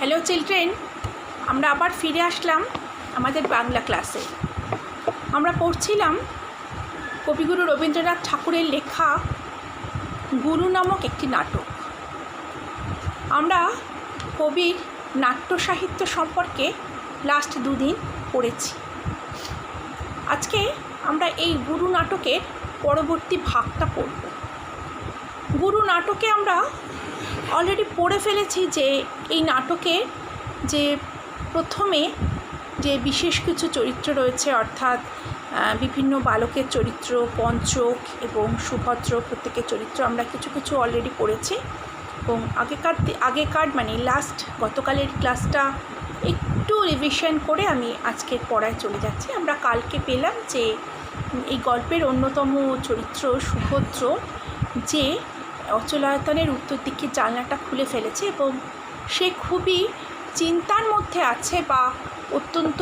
Hello children, আমরা আবার ফিরে আসলাম আমাদের বাংলা ক্লাসে। আমরা পড়ছিলাম কবিগুরু রবীন্দ্রনাথ ঠাকুরের লেখা গুরু নামক একটি নাটক। আমরা কবির নাট্য সাহিত্য সম্পর্কে লাস্ট দুদিন পড়েছি। আজকে আমরা এই গুরু নাটকের পরবর্তী ভাগটা পড়ব। গুরু নাটকে আমরা অলরেডি পড়ে ফেলেছি যে এই নাটকে যে প্রথমে যে বিশেষ কিছু চরিত্র রয়েছে, অর্থাৎ বিভিন্ন বালকের চরিত্র, পঞ্চক এবং সুভদ্র প্রত্যেকের চরিত্র আমরা কিছু কিছু অলরেডি পড়েছি। এবং আগেকার মানে গতকালের ক্লাসটা একটু রিভিশন করে আমি আজকের পড়ায় চলে যাচ্ছি। আমরা কালকে পেলাম যে এই গল্পের অন্যতম চরিত্র সুভদ্র যে অচলায়তনের উত্তর দিকে জানলাটা খুলে ফেলেছে এবং সে খুবই চিন্তার মধ্যে আছে বা অত্যন্ত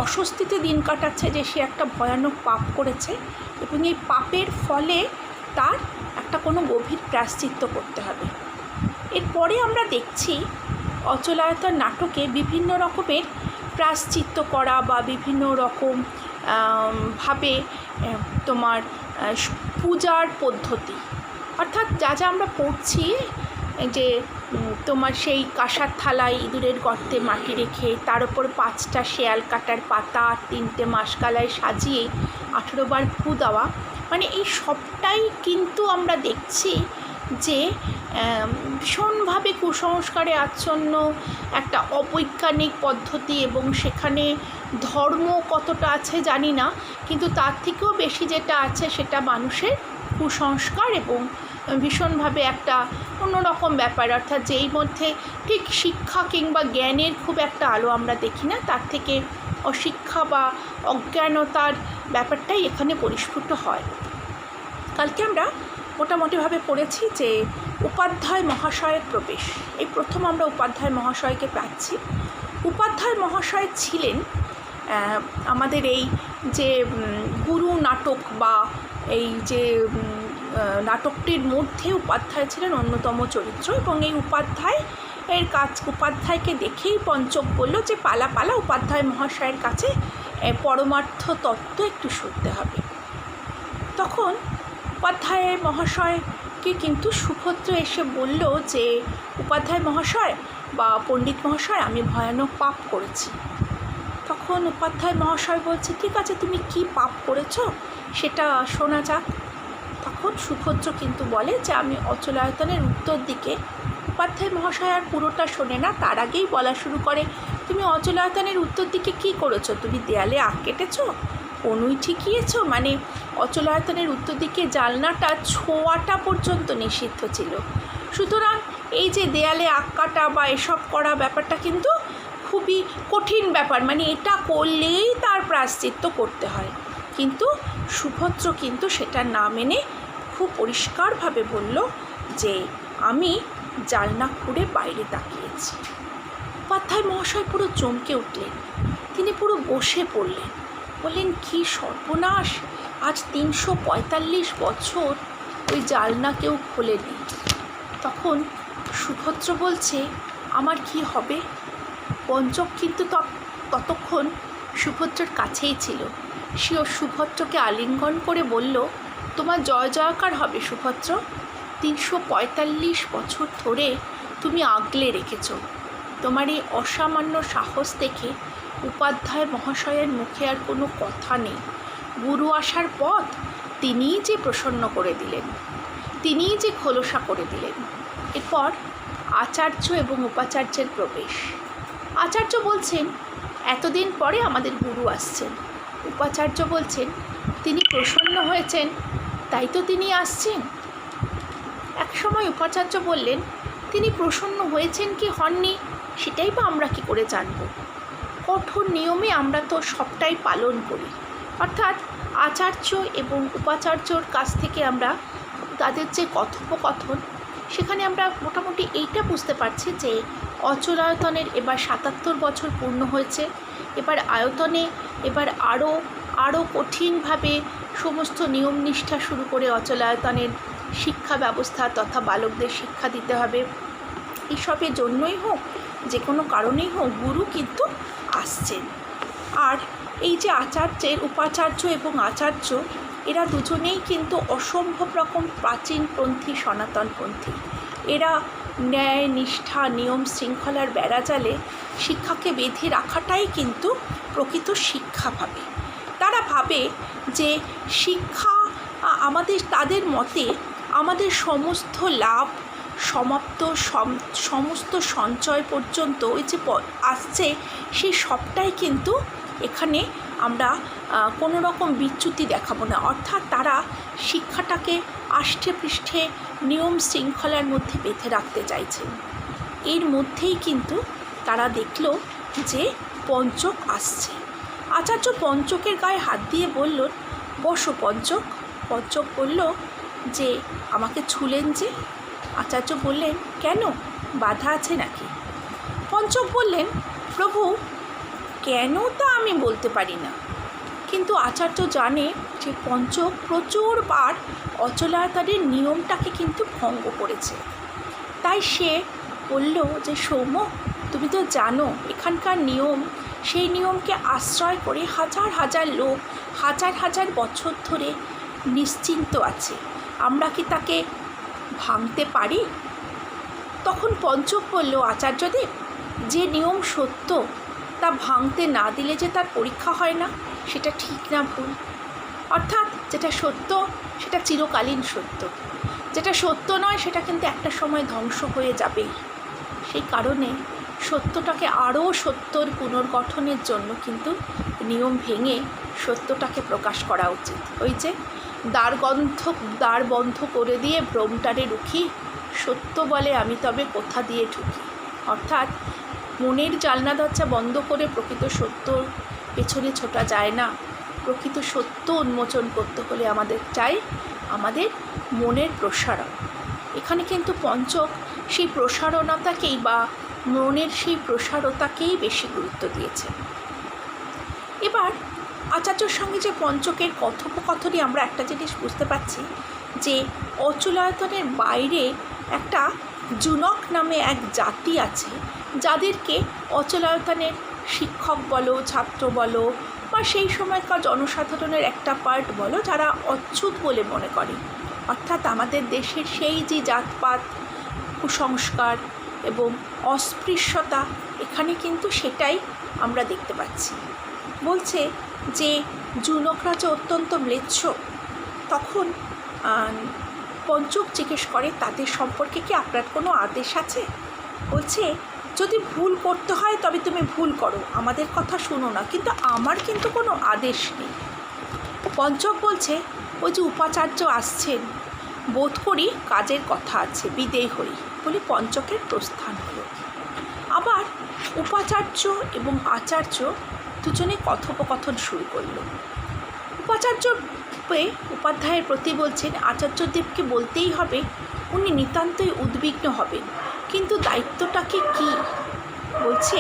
অস্বস্তিতে দিন কাটাচ্ছে যে সে একটা ভয়ানক পাপ করেছে এবং এই পাপের ফলে তার একটা কোনো গভীর প্রায়শ্চিত্ত করতে হবে। এরপরে আমরা দেখছি অচলায়তন নাটকে বিভিন্ন রকমের প্রায়শ্চিত্ত করা বা বিভিন্ন রকম ভাবে তোমার পূজার পদ্ধতি, অর্থাৎ যা যা আমরা পড়ছি যে তোমার সেই কাঁসার থালায় ইঁদুরের গর্তে মাটি রেখে তার উপর 5টা শেয়াল কাটার পাতা 3টে মাসকালায় সাজিয়ে 18 বার ফু দেওয়া, মানে এই সবটাই কিন্তু আমরা দেখছি যে ভীষণভাবে কুসংস্কারে আচ্ছন্ন একটা অবৈজ্ঞানিক পদ্ধতি এবং সেখানে ধর্ম কতটা আছে জানি না, কিন্তু তার থেকেও বেশি যেটা আছে সেটা মানুষের কুসংস্কার এবং ভীষণভাবে একটা অন্যরকম ব্যাপার, অর্থাৎ যেই মধ্যে ঠিক শিক্ষা কিংবা জ্ঞানের খুব একটা আলো আমরা দেখি না, তার থেকে অশিক্ষা বা অজ্ঞানতার ব্যাপারটাই এখানে পরিস্ফুট হয়। কালকে আমরা মোটামুটিভাবে পড়েছি যে উপাধ্যায় মহাশয়ের প্রবেশ। এই প্রথম আমরা উপাধ্যায় মহাশয়কে পাচ্ছি। উপাধ্যায় মহাশয় ছিলেন আমাদের এই যে গুরু নাটক বা এই যে নাটকটির মধ্যে উপাধ্যায় ছিলেন অন্যতম চরিত্র এবং এই উপাধ্যায়কে দেখেই পঞ্চক বলল যে পালা পালা উপাধ্যায় মহাশয়ের কাছে পরমার্থ তত্ত্ব একটু শুনতে হবে। তখন উপাধ্যায় মহাশয়কে কিন্তু সুভদ্র এসে বলল যে উপাধ্যায় মহাশয় বা পণ্ডিত মহাশয়, আমি ভয়ানক পাপ করেছি। তখন উপাধ্যায় মহাশয় বলছে, ঠিক আছে, তুমি কি পাপ করেছো সেটা শোনা যাক। তখন সুভদ্র কিন্তু বলে যে আমি অচলায়তনের উত্তর দিকে। উপাধ্যায় মহাশয় আর পুরোটা শোনে না, তার আগেই বলা শুরু করে, তুমি অচলায়তনের উত্তর দিকে কি করেছো? তুমি দেয়ালে আঁক কেটেছো, কনুই ঠিকিয়েছো, মানে অচলায়তনের উত্তর দিকে জানলাটা ছোঁয়াটা পর্যন্ত নিষিদ্ধ ছিল। সুতরাং এই যে দেয়ালে আঁক কাটা বা এসব করা ব্যাপারটা কিন্তু খুবই কঠিন ব্যাপার, মানে এটা করলেই তার প্রায়শ্চিত্ত করতে হয়। কিন্তু সুভদ্র কিন্তু সেটা না মেনে খুব পরিষ্কারভাবে বলল যে আমি জানলা খুঁড়ে বাইরে তাকিয়েছি। উপাধ্যায় মহাশয় পুরো চমকে উঠলেন, তিনি পুরো বসে পড়লেন, বললেন কি সর্বনাশ, আজ 345 বছর ওই জানলা কেউ খোলেনি। তখন সুভদ্র বলছে, আমার কি হবে? পঞ্চক কিন্তু ততক্ষণ সুভদ্রার কাছেই ছিল। সেও সুভদ্রকে আলিঙ্গন করে বলল, তোমার জয় জয়কার হবে সুভদ্র, 345 বছর ধরে তুমি আগলে রেখেছ। তোমার এই অসামান্য সাহস দেখে উপাধ্যায় মহাশয়ের মুখে আর কোনো কথা নেই। গুরু আসার পথ তিনিই যে প্রসন্ন করে দিলেন, তিনিই যে খোলসা করে দিলেন। এরপর আচার্য এবং উপাচার্যের প্রবেশ। আচার্য বলছেন, এতদিন পরে আমাদের গুরু আসছেন। উপাচার্য বলছেন, তিনি প্রসন্ন হয়েছেন তাই তো তিনি আসছেন। একসময় উপাচার্য বললেন, তিনি প্রসন্ন হয়েছেন কি হননি সেটাই বা আমরা কি করে জানব? কঠোর নিয়মে আমরা তো সবটাই পালন করি। অর্থাৎ আচার্য এবং উপাচার্যর কাছ থেকে আমরা তাদের যে কথোপকথন, সেখানে আমরা মোটামুটি এইটা বুঝতে পারছি যে অচলায়তনের এবার 77 বছর পূর্ণ হয়েছে। এবার আয়তনে আরও কঠিনভাবে সমস্ত নিয়ম নিষ্ঠা শুরু করে অচলায়তনের শিক্ষা ব্যবস্থা তথা বালকদের শিক্ষা দিতে হবে। এইসবের জন্যই হোক, যে কোনো কারণেই হোক, গুরু কিন্তু আসছেন। আর এই যে আচার্যের, উপাচার্য এবং আচার্য, এরা দুজনেই কিন্তু অসম্ভব রকম প্রাচীনপন্থী, সনাতনপন্থী। এরা ন্যায়, নিষ্ঠা, নিয়ম শৃঙ্খলার বেড়াজালে শিক্ষাকে বেঁধে রাখাটাই কিন্তু প্রকৃত শিক্ষা ভাবে। তারা ভাবে যে শিক্ষা আমাদের, তাদের মতে আমাদের সমস্ত লাভ সমাপ্ত, সমস্ত সঞ্চয় পর্যন্ত ওই যে আসছে, সেই সবটাই কিন্তু এখানে আমরা কোনো রকম বিচ্যুতি দেখাবো না। অর্থাৎ তারা শিক্ষাটাকে আষ্টে পৃষ্ঠে নিয়ম শৃঙ্খলার মধ্যে বেঁধে রাখতে চাইছেন। এর মধ্যেই কিন্তু তারা দেখল যে পঞ্চক আসছে। আচার্য পঞ্চকের গায়ে হাত দিয়ে বলল, বসো পঞ্চক। পঞ্চক বলল যে আমাকে ছুলেন যে। আচার্য বললেন, কেন, বাধা আছে নাকি? পঞ্চক বললেন, প্রভু কেন তা আমি বলতে পারি না, কিন্তু আচার্য জানে যে পঞ্চক প্রচুরবার অচলায়তনের নিয়মটাকে কিন্তু ভঙ্গ করেছে। তাই সে বলল যে সৌম্য, তুমি তো জানো এখানকার নিয়ম, সেই নিয়মকে আশ্রয় করে হাজার হাজার লোক হাজার হাজার বছর ধরে নিশ্চিন্ত আছে, আমরা কি তাকে ভাঙতে পারি? তখন পঞ্চক বলল, আচার্যদেব, যে নিয়ম সত্য তা ভাঙতে না দিলে যে তার পরীক্ষা হয় না, সেটা ঠিক না ভুল? অর্থাৎ যেটা সত্য সেটা চিরকালীন সত্য, যেটা সত্য নয় সেটা কিন্তু একটা সময় ধ্বংস হয়ে যাবেই। সেই কারণে সত্যটাকে আরও সত্যর পুনর্গঠনের জন্য কিন্তু নিয়ম ভেঙে সত্যটাকে প্রকাশ করা উচিত। ওই যে দ্বার বন্ধ করে দিয়ে ভ্রমটারে রুখি, সত্য বলে আমি তবে কোথা দিয়ে ঢুকি। অর্থাৎ মনের জানলা দরজা বন্ধ করে প্রকৃত সত্যর পেছনে ছোটা যায় না। প্রকৃত সত্য উন্মোচন করতে হলে আমাদের চাই আমাদের মনের প্রসারণ। এখানে কিন্তু পঞ্চক সেই প্রসারণতাকেই বা মনের সেই প্রসারতাকেই বেশি গুরুত্ব দিয়েছে। এবার আচার্যর সঙ্গে যে পঞ্চকের কথোপকথনে আমরা একটা জিনিস বুঝতে পারছি, যে অচলায়তনের বাইরে একটা জুনক নামে এক জাতি আছে, যাদেরকে অচলায়তনের শিক্ষক বলো, ছাত্র বলো, বা সেই সময়কার জনসাধারণের একটা পার্ট বলো, যারা অচ্যুত বলে মনে করে। অর্থাৎ আমাদের দেশের সেই যে জাতপাত, কুসংস্কার এবং অস্পৃশ্যতা, এখানে কিন্তু সেটাই আমরা দেখতে পাচ্ছি। বলছে যে জুনকরা যে অত্যন্ত ম্লেচ্ছ। তখন পঞ্চক জিজ্ঞেস করে, তাদের সম্পর্কে কি আপনার কোনো আদেশ আছে? বলছে, যদি ভুল করতে হয় তবে তুমি ভুল করো, আমাদের কথা শোনো না, কিন্তু আমার কিন্তু কোনো আদেশ নেই। পঞ্চক বলছে, ওই যে উপাচার্য আসছেন, বোধ করি কাজের কথা আছে, বিদেয় হই বলে পঞ্চকের প্রস্থান হলো। আবার উপাচার্য এবং আচার্য দুজনে কথোপকথন শুরু করল। উপাচার্য উপাধ্যায়ের প্রতি বলছেন, আচার্যদেবকে বলতেই হবে উনি নিতান্তই উদ্বিগ্ন হবেন, কিন্তু দায়িত্বটাকে কি? বলছে,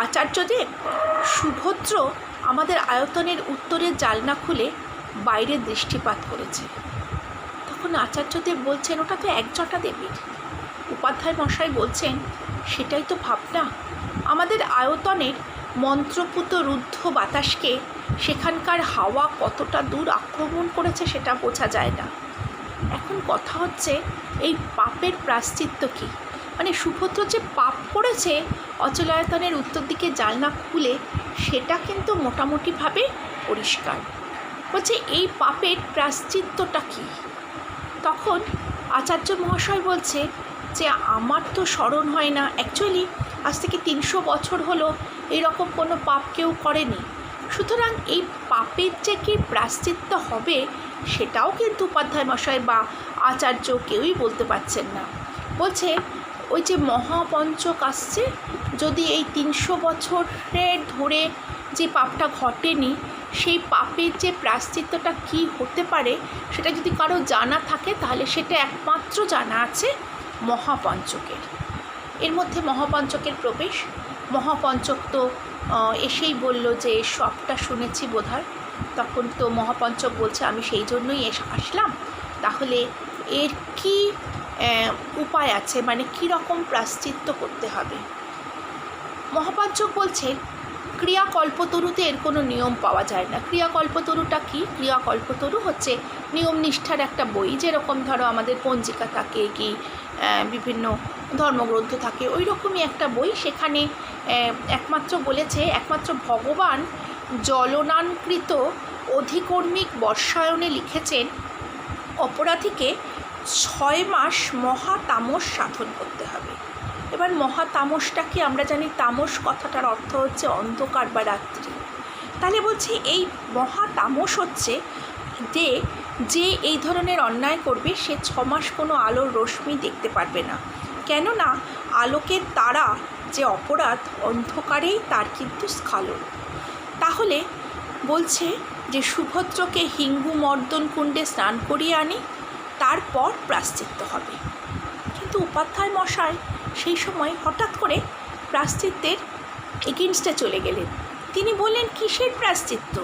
আচার্যদেব, সুভদ্র আমাদের আয়তনের উত্তরের জালনা খুলে বাইরে দৃষ্টিপাত করেছে। তখন আচার্যদেব বলছেন, ওটা তো একজটা দেবীর। উপাধ্যায় মশাই বলছেন, সেটাই তো ভাবনা, আমাদের আয়তনের মন্ত্রপুত রুদ্ধ বাতাসকে সেখানকার হাওয়া কতটা দূর আক্রমণ করেছে সেটা বোঝা যায় না। এখন কথা হচ্ছে, এই পাপের প্রায়শ্চিত্ত কী? মানে সুভদ্র যে পাপ করেছে অচলায়তনের উত্তর দিকে জানলা খুলে, সেটা কিন্তু মোটামুটিভাবে পরিষ্কার। বলছে, এই পাপের প্রায়শ্চিত্তটা কী? তখন আচার্য মহাশয় বলছে যে আমার তো স্মরণ হয় না, অ্যাকচুয়ালি আজ থেকে 300 বছর হলো এরকম কোনো পাপ কেউ করেনি। সুতরাং এই পাপের যে কি প্রায়শ্চিত্ত হবে সেটাও কিন্তু উপাধ্যায় মশাই বা আচার্য কেউই বলতে পারছেন না। বলছে, ওই যে মহাপঞ্চক আসছে, যদি এই 300 বছরের ধরে যে পাপটা ঘটেনি, সেই পাপের যে প্রায়শ্চিত্তটা কী হতে পারে সেটা যদি কারো জানা থাকে, তাহলে সেটা একমাত্র জানা আছে মহাপঞ্চকের। এর মধ্যে মহাপঞ্চকের প্রবেশ। মহাপঞ্চক তো এসেই বলল যে সবটা শুনেছি বোধহয়। তখন তো মহাপঞ্চক বলছে, আমি সেই জন্যই আসলাম, তাহলে এর কি উপায় আছে, মানে কীরকম প্রায়শ্চিত্ত করতে হবে। মহাপাঞ্চক বলছেন ক্রিয়াকল্পতরুতে এর কোনো নিয়ম পাওয়া যায় না। ক্রিয়াকল্পতরুটা কি? ক্রিয়াকল্পতরু হচ্ছে নিয়ম নিষ্ঠার একটা বই, যেরকম ধরো আমাদের পঞ্জিকা থাকে কি বিভিন্ন ধর্মগ্রন্থ থাকে, ওই রকমই একটা বই। সেখানে একমাত্র বলেছে একমাত্র ভগবান জলনানকৃত অধিকর্মিক বর্ষায়নে লিখেছেন অপরাধীকে 6 মাস মহাতামস সাধন করতে হবে। এবার মহাতামসটাকে আমরা জানি, তামস কথাটার অর্থ হচ্ছে অন্ধকার বা রাত্রি। তাহলে বলছি এই মহাতামস হচ্ছে যে এই ধরনের অন্যায় করবে সে 6 মাস কোনো আলোর রশ্মি দেখতে পারবে না, কেননা আলোকের তারা যে অপরাধ, অন্ধকারেই তার কিন্তু স্খালন। তাহলে বলছে যে সুভদ্রকে হিঙ্গু মর্দন কুণ্ডে স্নান করিয়ে আনি, তারপর প্রায়শ্চিত্ত হবে। কিন্তু উপাধ্যায় মশাই সেই সময় হঠাৎ করে প্রায়শ্চিত্তের এগেনস্টে চলে গেলেন। তিনি বললেন কিসের প্রায়শ্চিত্ত?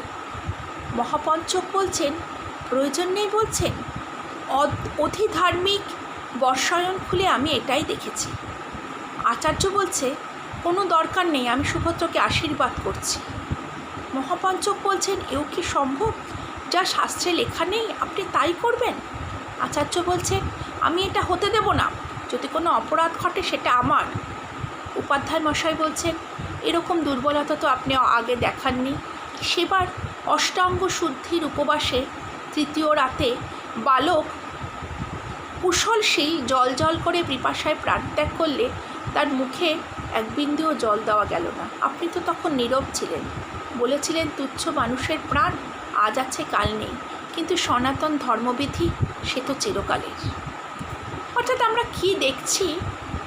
মহাপঞ্চক বলছেন প্রয়োজন নেই, বলছেন অধিধার্মিক বর্ষায়ন খুলে আমি এটাই দেখেছি। আচার্য বলছে কোনো দরকার নেই, আমি সুভদ্রকে আশীর্বাদ করছি। মহাপঞ্চক বলছেন এও কি সম্ভব? যা শাস্ত্রে লেখা নেই আপনি তাই করবেন? আচার্য বলছেন আমি এটা হতে দেব না, যদি কোনো অপরাধ ঘটে সেটা আমার। উপাধ্যায় মশাই বলছেন এরকম দুর্বলতা তো আপনি আগে দেখাননি। সেবার অষ্টাঙ্গ শুদ্ধির উপবাসে তৃতীয় রাতে বালক কুশলশীল জল জল করে পিপাসায় প্রাণত্যাগ করলে তার মুখে এক বিন্দুও জল দেওয়া গেল না। আপনি তো তখন নীরব ছিলেন, বলেছিলেন তুচ্ছ মানুষের প্রাণ আজ আছে কাল নেই, কিন্তু সনাতন ধর্মবিধি সে তো চিরকালের। অর্থাৎ আমরা কি দেখছি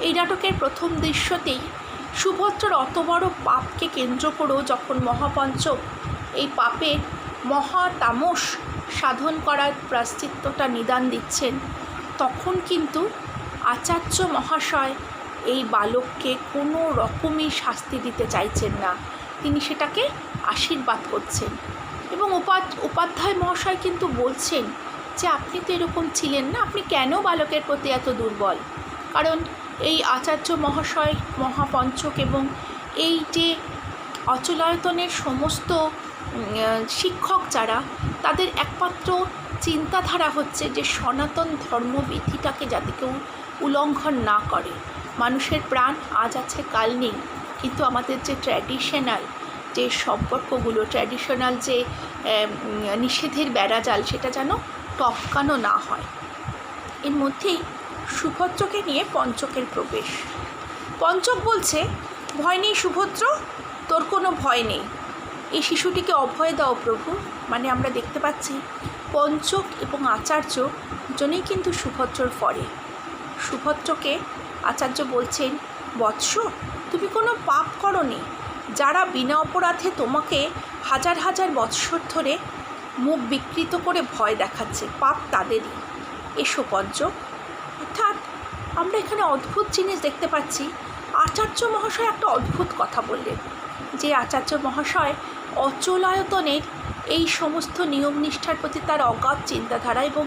এই নাটকের প্রথম দৃশ্যতেই, সুভদ্রার অত বড় পাপকে কেন্দ্র করেও যখন মহাপঞ্চক এই পাপের মহাতামস সাধন করার প্রায়শ্চিত্তটা নিদান দিচ্ছেন, তখন কিন্তু আচার্য মহাশয় এই বালককে কোনো রকমই শাস্তি দিতে চাইছেন না, তিনি সেটাকে আশীর্বাদ করছেন। এবং উপাধ্যায় মহাশয় কিন্তু বলছেন যে আপনি তো এরকম ছিলেন না, আপনি কেন বালকের প্রতি এত দুর্বল? কারণ এই আচার্য মহাশয়, মহাপঞ্চক এবং এই যে অচলায়তনের সমস্ত শিক্ষক যারা, তাদের একমাত্র চিন্তাধারা হচ্ছে যে সনাতন ধর্মবিধিটাকে যাতে কেউ উল্লঙ্ঘন না করে। মানুষের প্রাণ আজ আছে কাল নেই, কিন্তু আমাদের যে ট্র্যাডিশনাল যে সম্পর্কগুলো, ট্র্যাডিশনাল যে নিষেধের বেড়াজাল, সেটা যেন টপকানো না হয়। এর মধ্যেই সুভদ্রকে নিয়ে পঞ্চকের প্রবেশ। পঞ্চক বলছে ভয় নেই সুভদ্র, তোর কোনো ভয় নেই, এই শিশুটিকে অভয় দাও প্রভু। মানে আমরা দেখতে পাচ্ছি পঞ্চক এবং আচার্য দুজনেই কিন্তু সুভদ্রর পরে। সুভদ্রকে আচার্য বলছেন বৎস, তুমি কোনো পাপ করনি, যারা বিনা অপরাধে তোমাকে হাজার হাজার বৎসর ধরে মুখ বিকৃত করে ভয় দেখাচ্ছে, পাপ তাদেরই। এসো পঞ্চক। অর্থাৎ আমরা এখানে অদ্ভুত জিনিস দেখতে পাচ্ছি। আচার্য মহাশয় একটা অদ্ভুত কথা বললেন, যে আচার্য মহাশয় অচলায়তনের এই সমস্ত নিয়ম নিষ্ঠার প্রতি তার অগাধ চিন্তাধারা, এবং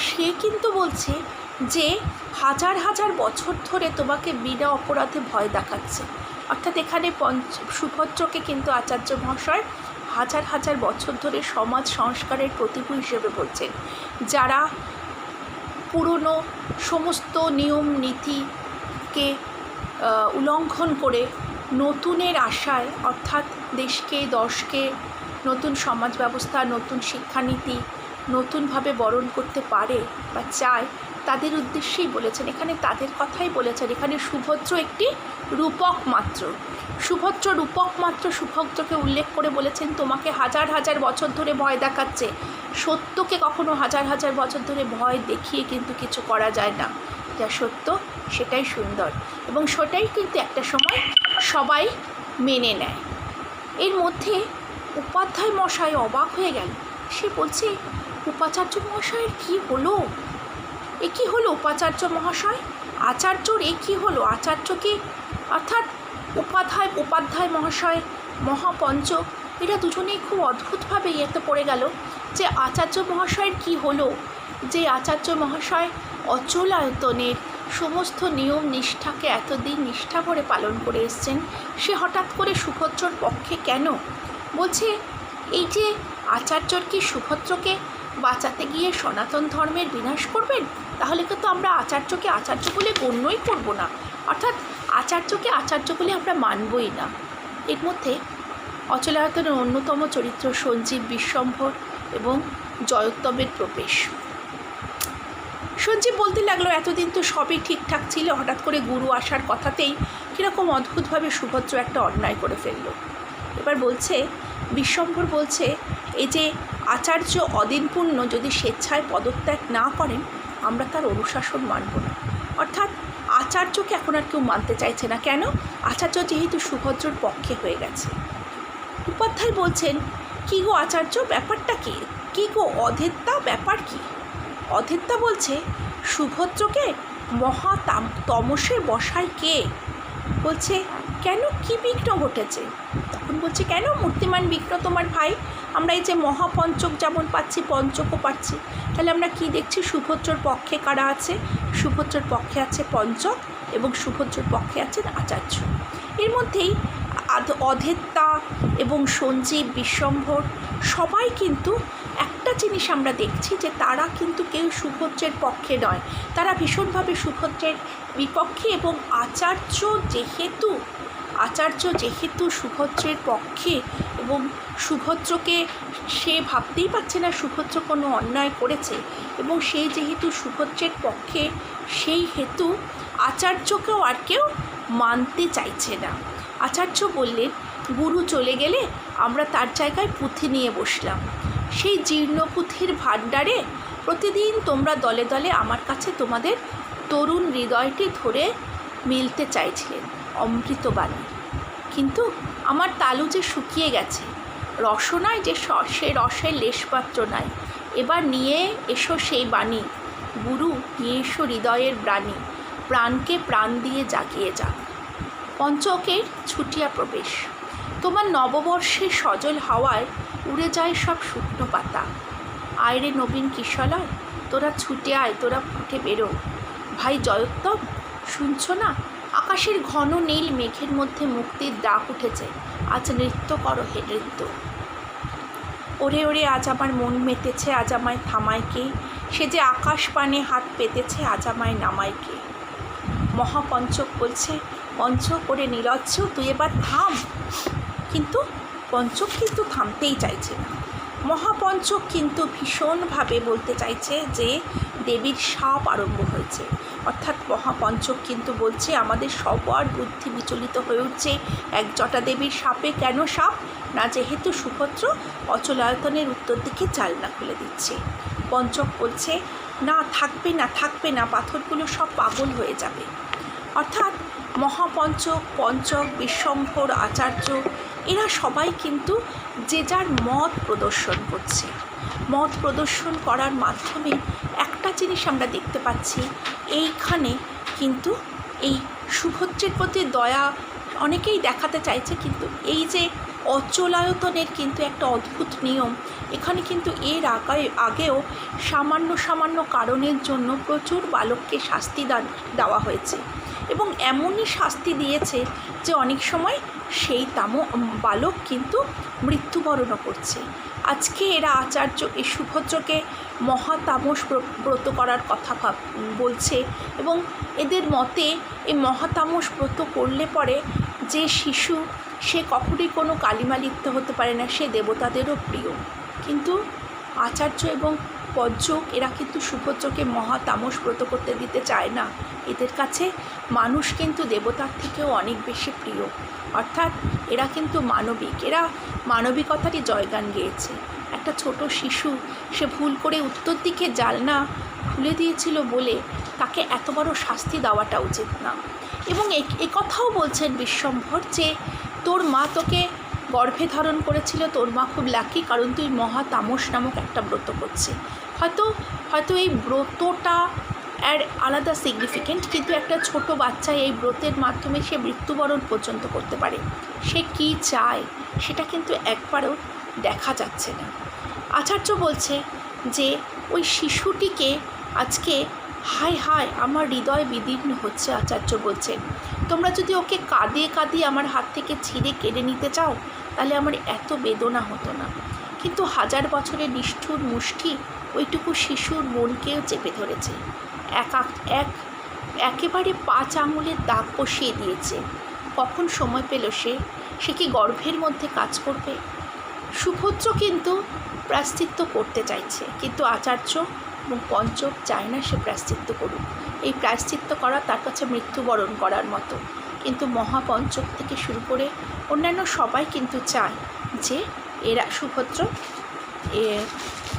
সে কিন্তু বলছে যে হাজার হাজার বছর ধরে তোমাকে বিনা অপরাধে ভয় দেখাচ্ছে। অর্থাৎ এখানে সুভদ্রকে কিন্তু আচার্য মহাশয় হাজার হাজার বছর ধরে সমাজ সংস্কারের প্রতিভূ হিসেবে বলছেন, যারা পুরনো সমস্ত নিয়ম নীতিকে উল্লঙ্ঘন করে নতুনের আশায়, অর্থাৎ দেশকে দশকে নতুন সমাজ ব্যবস্থা, নতুন শিক্ষানীতি নতুনভাবে বরণ করতে পারে বা চায়, তাদের উদ্দেশ্যেই বলেছেন। এখানে তাদের কথাই বলেছেন। এখানে সুভদ্র একটি রূপক মাত্র, সুভদ্র রূপক মাত্র। সুভদ্রকে উল্লেখ করে বলেছেন তোমাকে হাজার হাজার বছর ধরে ভয় দেখাচ্ছে। সত্যকে কখনো হাজার হাজার বছর ধরে ভয় দেখিয়ে কিন্তু কিছু করা যায় না। যা সত্য সেটাই সুন্দর, এবং সেটাই কিন্তু একটা সময় সবাই মেনে নেয়। এর মধ্যে উপাধ্যায় মশাই অবাক হয়ে গেল। সে বলছে উপাচার্য মহাশয়ের কী হলো? এ কী হলো উপাচার্য মহাশয়? আচার্যর এ কী হলো? আচার্যকে অর্থাৎ উপাধ্যায় মহাশয়, মহাপঞ্চক, এরা দুজনেই খুব অদ্ভুতভাবে ইয়েতে পড়ে গেল যে আচার্য মহাশয়ের কী হলো, যে আচার্য মহাশয় অচলায়তনের সমস্ত নিয়ম নিষ্ঠাকে এতদিন নিষ্ঠা ভরে পালন করে এসছেন, সে হঠাৎ করে সুভদ্রর পক্ষে কেন? বলছে এই যে আচার্যর কি সুভদ্রকে বাঁচাতে গিয়ে সনাতন ধর্মের বিনাশ করবেন? তাহলে কিন্তু আমরা আচার্যকে আচার্য বলে গণ্যই করব না, অর্থাৎ আচার্যকে আচার্য বলে আমরা মানবই না। এর মধ্যে অচলায়তনের অন্যতম চরিত্র সঞ্জীব, বিশ্বম্ভর এবং জয়োত্তমের প্রবেশ। সঞ্জীব বলতে লাগলো এতদিন তো সবই ঠিকঠাক ছিল, হঠাৎ করে গুরু আসার কথাতেই কীরকম অদ্ভুতভাবে সুভদ্র একটা অন্যায় করে ফেললো। এবার বলছে, বিশ্বম্ভর বলছে এই যে আচার্য অদিনপূর্ণ যদি স্বেচ্ছায় পদত্যাগ না করেন, আমরা তার অনুশাসন মানব না। অর্থাৎ আচার্যকে এখন আর কেউ মানতে চাইছে না। কেন? আচার্য যেহেতু সুভদ্রর পক্ষে হয়ে গেছে। উপাধ্যায় বলছেন, কী গো আচার্য, ব্যাপারটা কী? কী গো অধেত্যা, ব্যাপার কী? অধেত্যা বলছে, সুভদ্রকে তমসে বসায় কে? বলছে কেন, কি বিঘ্ন ঘটেছে? তখন বলছে কেন, মূর্তিমান বিঘ্ন তোমার ভাই। আমরা এই যে মহাপঞ্চক যেমন পাচ্ছি, পঞ্চকও পাচ্ছি, তাহলে আমরা কি দেখছি? সুভদ্রর পক্ষে কারা আছে? সুভদ্রর পক্ষে আছে পঞ্চক এবং সুভদ্রর পক্ষে আছেন আচার্য। এর মধ্যেই অধেত্যা এবং সঞ্জীব, বিশ্বম্ভর সবাই কিন্তু একটা জিনিস আমরা দেখছি যে তারা কিন্তু কেউ সুভদ্রের পক্ষে নয়, তারা ভীষণভাবে সুভদ্রের বিপক্ষে। এবং আচার্য যেহেতু সুভদ্রের পক্ষে এবং সুভদ্রকে সে ভাবতেই পারছে না সুভদ্র কোনো অন্যায় করেছে, এবং সে যেহেতু সুভদ্রের পক্ষে, সেই হেতু আচার্যকেও আর কেউ মানতে চাইছে না। আচার্য বললেন, গুরু চলে গেলে আমরা তার জায়গায় পুঁথি নিয়ে বসলাম। সেই জীর্ণ পুঁথির ভাণ্ডারে প্রতিদিন তোমরা দলে দলে আমার কাছে তোমাদের তরুণ হৃদয়টি ধরে মিলতে চাইছিলেন অমৃতবাণী, কিন্তু আমার তালু যে শুকিয়ে গেছে, রসনায় যে সে রসের লেশপাত্র নাই। এবার নিয়ে এসো সেই বাণী, গুরু নিয়ে এসো হৃদয়ের ব্রাণী, প্রাণকে প্রাণ দিয়ে জাগিয়ে যাক। পঞ্চকের ছুটিয়া প্রবেশ, তোমার নববর্ষে সজল হাওয়ায় উড়ে যায় সব শুকনো পাতা। আয়রে নবীন কিশলয়, তোরা ছুটে আয়, তোরা ফুটে বেরো। ভাই জয়োত্তম, শুনছ না? আকাশের ঘন নীল মেঘের মধ্যে মুক্তির ডাক উঠেছে। আজ নৃত্য করো হে নৃত্য। ওরে ওরে আজ আমার মন মেতেছে, আজ আমায় থামায় কে? সে যে আকাশ পানে হাত পেতেছে, আজ আমায় নামায় কে? মহাপঞ্চক বলছে, পঞ্চক ওরে নিরজ্জ, তুই এবার থাম। কিন্তু পঞ্চক কিন্তু থামতেই চাইছে না। মহাপঞ্চক কিন্তু ভীষণভাবে বলতে চাইছে যে দেবীর শাপ আরম্ভ হয়েছে। অর্থাৎ মহাপঞ্চক কিন্তু বলছে আমাদের সবার বুদ্ধি বিচলিত হয়ে উঠছে এক জটা দেবীর শাপে। কেন শাপ? না যেহেতু সুভদ্র অচলায়তনের উত্তর দিকে জানলা খুলে দিচ্ছে। পঞ্চক বলছে না, থাকবে না, থাকবে না, পাথরগুলো সব পাগল হয়ে যাবে। অর্থাৎ মহাপঞ্চক, পঞ্চক, বিশ্বম্ভর, আচার্য এরা সবাই কিন্তু যে যার মত প্রদর্শন করছে। মত প্রদর্শন করার মাধ্যমে একটা জিনিস আমরা দেখতে পাচ্ছি, এইখানে কিন্তু এই সুভদ্রের প্রতি দয়া অনেকেই দেখাতে চাইছে, কিন্তু এই যে অচলায়তনের কিন্তু একটা অদ্ভুত নিয়ম, এখানে কিন্তু এর আগেও সামান্য কারণের জন্য প্রচুর বালককে শাস্তি দেওয়া হয়েছে, এবং এমনই শাস্তি দিয়েছে যে অনেক সময় সেই বালক কিন্তু মৃত্যুবরণও করছে। আজকে এরা আচার্য এই সুভদ্রকে মহাতামস ব্রত করার কথা বলছে, এবং এদের মতে এই মহাতামস ব্রত করলে পরে যে শিশু সে কখনোই কোনো কালিমা লিপ্ত হতে পারে না, সে দেবতাদেরও প্রিয়। কিন্তু আচার্য এবং পঞ্চক এরা কিন্তু সুভদ্রকে মহাতামস ব্রত করতে দিতে চায় না। এদের কাছে মানুষ কিন্তু দেবতার থেকেও অনেক বেশি প্রিয়। অর্থাৎ এরা কিন্তু মানবিক, এরা মানবিকতারই জয়গান গেয়েছে। একটা ছোট শিশু সে ভুল করে উত্তর দিকে জানলা খুলে দিয়েছিল বলে তাকে এত বড় শাস্তি দেওয়াটা উচিত না। এবং কথাও বলছেন বিশ্বম্ভর যে তোর মা তোকে গর্ভে ধারণ করেছিল, তোর মা খুব লাকি, কারণ তুই মহাতামস নামক একটা ব্রত করছে। হয়তো এই ব্রতটা আর আলাদা সিগনিফিকেন্ট, কিন্তু একটা ছোট বাচ্চা এই ব্রতের মাধ্যমে সে মৃত্যুবরণ পর্যন্ত করতে পারে। সে কি চায় সেটা কিন্তু একবারও দেখা যাচ্ছে না। আচার্য বলছে যে ওই শিশুটিকে আজকে হায় হায়, আমার হৃদয় বিদীর্ণ হচ্ছে। আচার্য বলছেন, তোমরা যদি ওকে কাঁদিয়ে কাঁদিয়ে আমার হাত থেকে ছিঁড়ে কেড়ে নিতে চাও তাহলে আমার এত বেদনা হতো না। কিন্তু হাজার বছরের নিষ্ঠুর মুষ্টি ওইটুকু শিশুর মনকেও চেপে ধরেছে। একেবারে 5 আঙুলের দাগ বসিয়ে দিয়েছে। কখন সময় পেল সে কি গর্ভের মধ্যে কাজ করবে? সুভদ্র কিন্তু প্রায়শ্চিত্ত করতে চাইছে, কিন্তু আচার্য এবং পঞ্চক চায় না সে প্রায়শ্চিত্ত করুক। এই প্রায়শ্চিত্ত করা তার কাছে মৃত্যুবরণ করার মতো। কিন্তু মহাপঞ্চক থেকে শুরু করে অন্যান্য সবাই কিন্তু চায় যে এরা সুভদ্র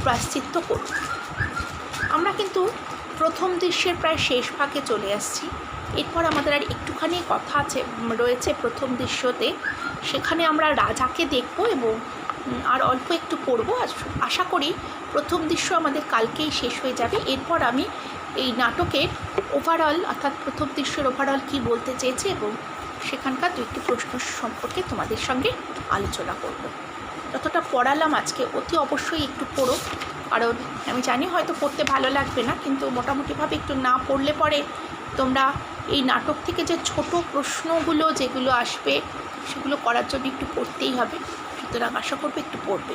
প্রায়শ্চিত্ত করুক। আমরা কিন্তু প্রথম দৃশ্যের প্রায় শেষ ভাগে চলে আসছি। এরপর আমাদের আর একটুখানি কথা রয়েছে প্রথম দৃশ্যতে। সেখানে আমরা রাজাকে দেখব এবং আর অল্প একটু পড়ব। আশা করি প্রথম দৃশ্য আমাদের কালকেই শেষ হয়ে যাবে। এরপর আমি এই নাটকের ওভারঅল অর্থাৎ প্রথম দৃশ্যের ওভারঅল কী বলতে চেয়েছে এবং সেখানকার 2টি প্রশ্ন সম্পর্কে তোমাদের সঙ্গে আলোচনা করব। যতটা পড়ালাম আজকে অতি অবশ্যই একটু পড়ো, কারণ আমি জানি হয়তো পড়তে ভালো লাগবে না, কিন্তু মোটামুটিভাবে একটু না পড়লে পরে তোমরা এই নাটক থেকে যে ছোট প্রশ্নগুলো যেগুলো আসবে সেগুলো করার জন্য একটু পড়তেই হবে। সুতরাং আশা করবে একটু পড়বে।